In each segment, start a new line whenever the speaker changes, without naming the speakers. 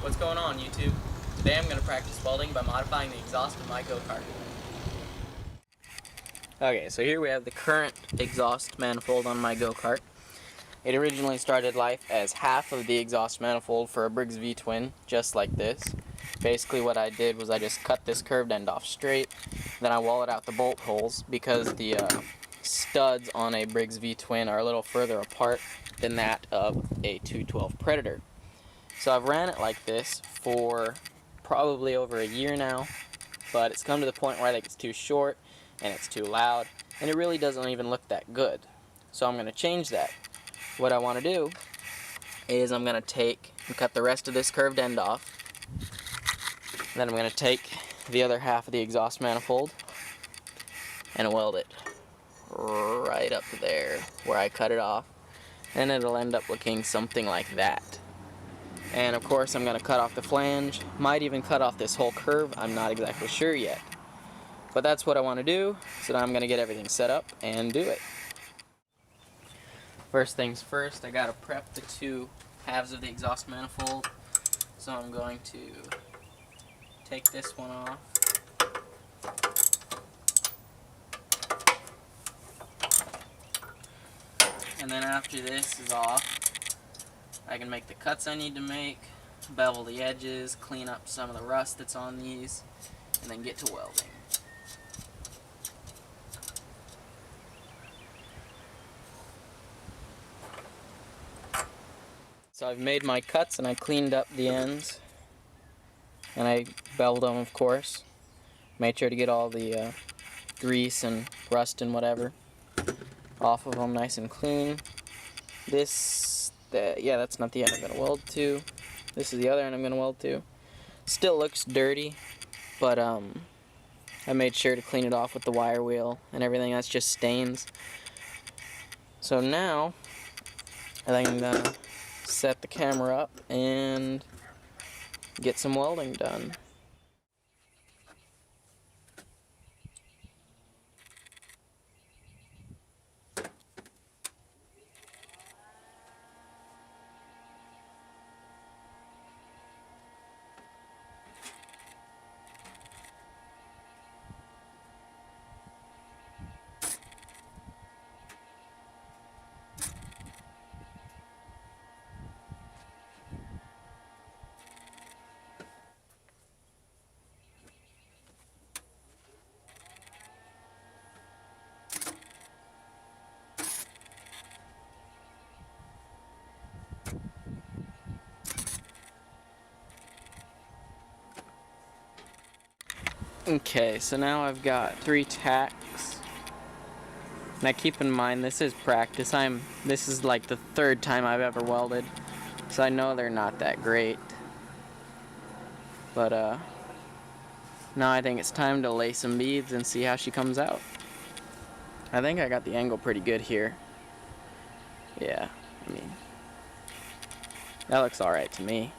What's going on, YouTube? Today I'm going to practice welding by modifying the exhaust of my Go-Kart. Okay, so here we have the current exhaust manifold on my Go-Kart. It originally started life as half of the exhaust manifold for a Briggs V-twin, just like this. Basically what I did was I just cut this curved end off straight, then I walled out the bolt holes because the studs on a Briggs V-twin are a little further apart than that of a 212 Predator. So I've ran it like this for probably over a year now, but it's come to the point where I think it's too short and it's too loud, and it really doesn't even look that good. So I'm going to change that. What I want to do is I'm going to take and cut the rest of this curved end off. Then I'm going to take the other half of the exhaust manifold and weld it right up there where I cut it off, and it'll end up looking something like that. And of course I'm going to cut off the flange, might even cut off this whole curve, I'm not exactly sure yet. But that's what I want to do, so now I'm going to get everything set up and do it. First things first, I got to prep the two halves of the exhaust manifold. So I'm going to take this one off. And then after this is off, I can make the cuts I need to make, bevel the edges, clean up some of the rust that's on these, and then get to welding. So I've made my cuts and I cleaned up the ends, and I beveled them, of course. Made sure to get all the grease and rust and whatever off of them nice and clean. Yeah, that's not the end I'm going to weld to. This is the other end I'm going to weld to. Still looks dirty, but I made sure to clean it off with the wire wheel and everything. That's just stains. So now I think I'm going to set the camera up and get some welding done. Okay, so now I've got 3 tacks. Now keep in mind, this is practice. This is like the 3rd time I've ever welded, so I know they're not that great. But now I think it's time to lay some beads and see how she comes out. I think I got the angle pretty good here. Yeah, I mean, that looks alright to me.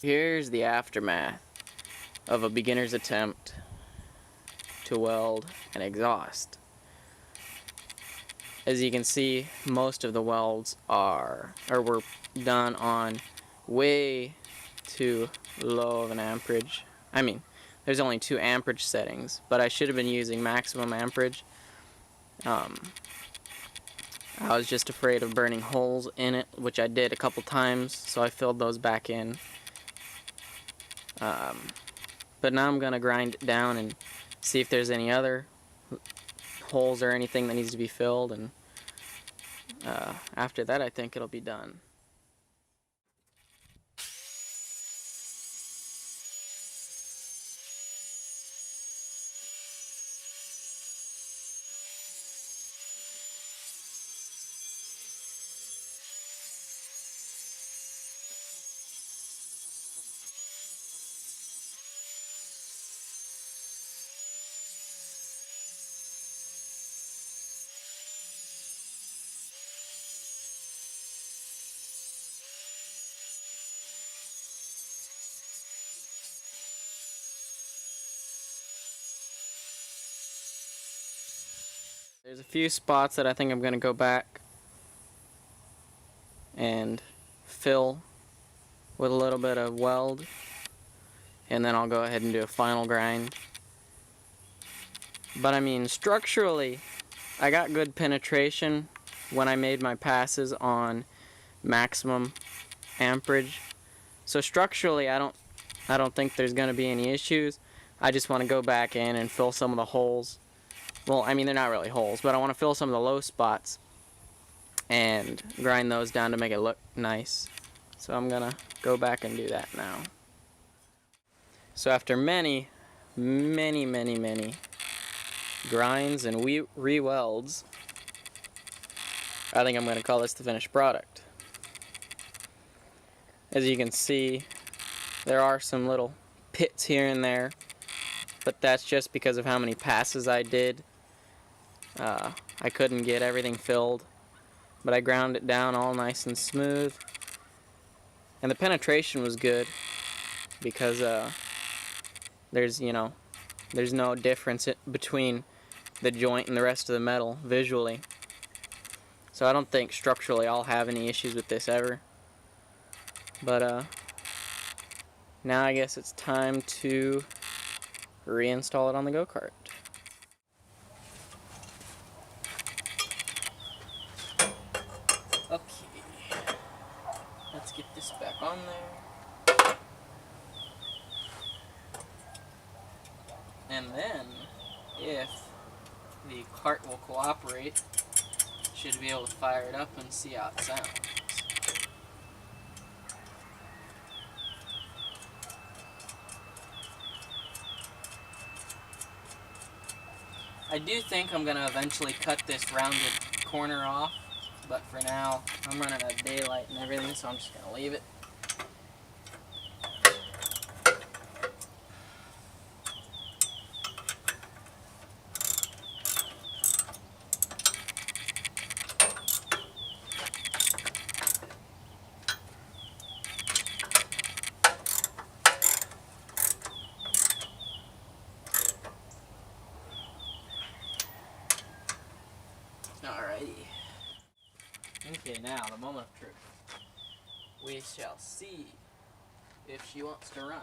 Here's the aftermath of a beginner's attempt to weld an exhaust. As you can see, most of the welds were done on way too low of an amperage. I mean, there's only 2 amperage settings, but I should have been using maximum amperage. I was just afraid of burning holes in it, which I did a couple times, so I filled those back in. But now I'm going to grind it down and see if there's any other holes or anything that needs to be filled, and after that I think it'll be done. There's a few spots that I think I'm going to go back and fill with a little bit of weld, and then I'll go ahead and do a final grind. But I mean, structurally, I got good penetration when I made my passes on maximum amperage. So structurally, I don't think there's going to be any issues. I just want to go back in and fill some of the holes. Well, I mean, they're not really holes, but I want to fill some of the low spots and grind those down to make it look nice. So I'm going to go back and do that now. So after many grinds and re-welds, I think I'm going to call this the finished product. As you can see, there are some little pits here and there, but that's just because of how many passes I did. I couldn't get everything filled, but I ground it down all nice and smooth, and the penetration was good because there's no difference between the joint and the rest of the metal visually. So I don't think structurally I'll have any issues with this ever. But now I guess it's time to reinstall it on the Go-Kart. Okay, let's get this back on there. And then, if the cart will cooperate, should be able to fire it up and see how it sounds. I do think I'm going to eventually cut this rounded corner off, but for now I'm running out of daylight and everything, so I'm just going to leave it. Alrighty. Okay, now the moment of truth. We shall see if she wants to run.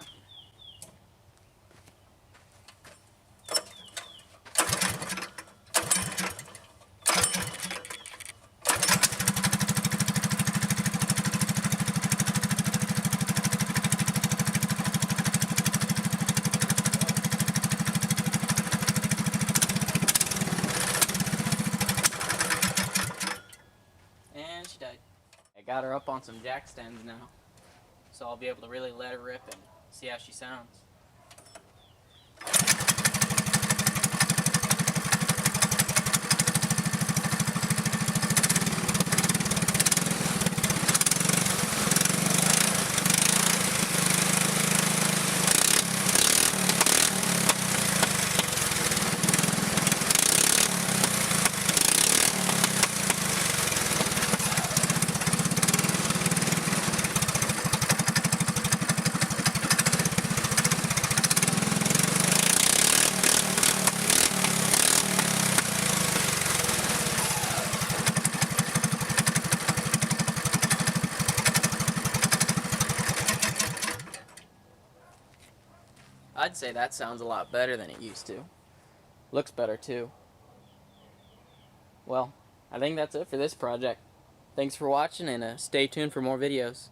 Got her up on some jack stands now, so I'll be able to really let her rip and see how she sounds. I'd say that sounds a lot better than it used to. Looks better too. Well, I think that's it for this project. Thanks for watching, and stay tuned for more videos.